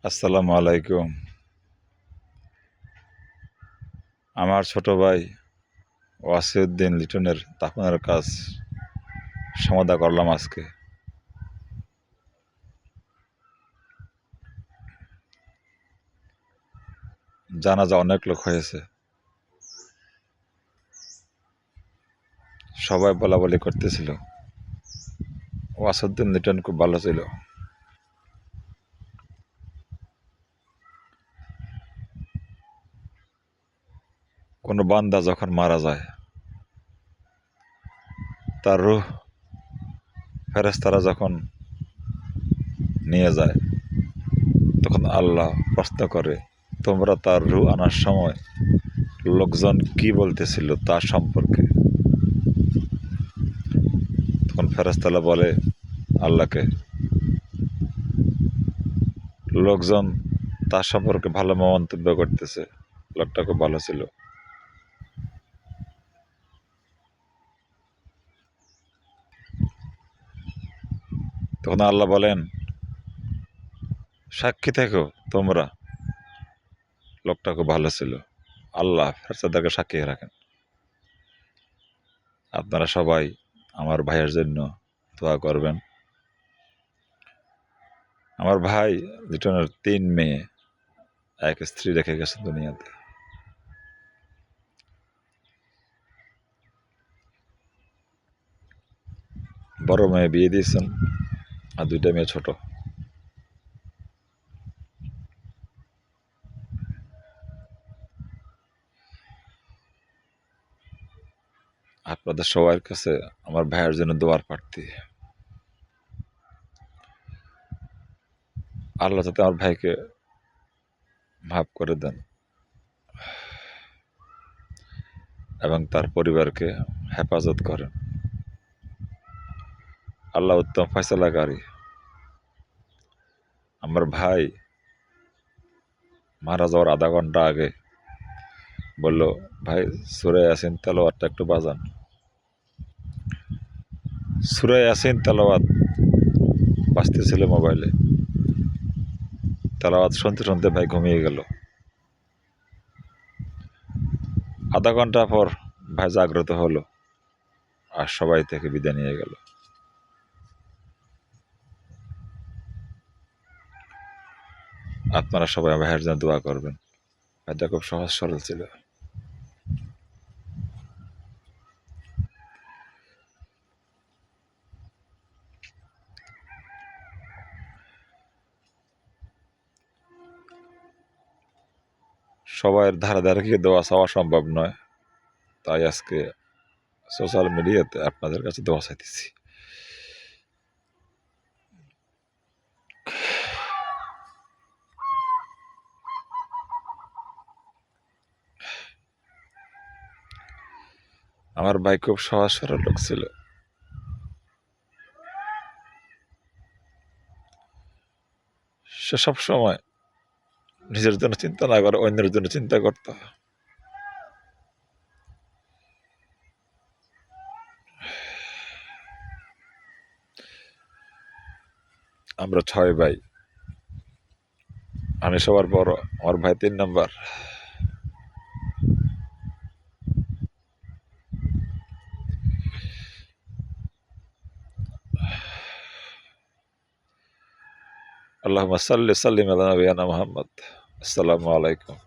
আসসালামু আলাইকুম। আমার ছোট ভাই ওয়াসিউদ্দিন লিটনের দাফনের কাজ সমাধা করলাম আজকে। জানাজা অনেক লোক হয়েছে, সবাই বলাবলি করতেছিল ওয়াসিউদ্দিন লিটন খুব ভালো ছিল। কোনো বান্দা যখন মারা যায়, তার রূহ ফেরেশতারা যখন নিয়ে যায়, তখন আল্লাহ প্রশ্ন করে, তোমরা তার রূহ আনার সময় লোকজন কি বলতেছিল তার সম্পর্কে? তখন ফেরেশতারা বলে আল্লাহকে, লোকজন তার সম্পর্কে ভালো মন্তব্য করতেছে, লোকটা খুব ভালো ছিল। তখন আল্লাহ বলেন, সাক্ষী থেকো তোমরা, লোকটা খুব ভালো ছিল। আল্লাহ ফেরেশতাদেরকে সাক্ষী রাখেন। আপনারা সবাই আমার ভাইয়ের জন্য দোয়া করবেন। আমার ভাই লিটনের 3 মেয়ে, এক স্ত্রী রেখে গেছেন দুনিয়াতে। বড় মেয়ে বিয়ে দিয়েছেন, আর 2টা মেয়ে ছোট। আপনাদের সবার কাছে আমার ভাইয়ের জন্য দোয়ার প্রার্থী। আল্লাহ যাতে আমার ভাইকে মাফ করে দেন এবং তার পরিবারকে হেফাজত করেন। আল্লাহ উত্তম ফয়সালাকারী। আমার ভাই মারা যাওয়ার আধা ঘন্টা আগে বলল, ভাই সূরা ইয়াসিন তেলাওয়াতটা একটু বাজান। সূরা ইয়াসিন তেলাওয়াত বাজতেছিল মোবাইলে, তেলাওয়াত শুনতে শুনতে ভাই ঘুমিয়ে গেল। আধা ঘন্টা পর ভাই জাগ্রত হলো, আর সবাই থেকে বিদায় নিয়ে গেল। আপনারা সবাই ভাইয়ের জন্য দোয়া করবেন। ভাইটা খুব সহজ সরল ছিল। সবাইয়ের ধারে ধারে কি দোয়া চাওয়া সম্ভব নয়, তাই আজকে সোশ্যাল মিডিয়াতে আপনাদের কাছে দোয়া চাইতেছি। আমার ভাই খুব সহজ সরল লোক ছিল। সে সব সময় নিজের জন্য চিন্তা না করে অন্যের জন্য চিন্তা করত। আমরা 6 ভাই, আমি সবার বড়, আমার ভাই 3 নাম্বার। আল্লাহুম্মা সাল্লি সাল্লিম আলা নবিয়িনা মুহাম্মদ। আসসালামু আলাইকুম।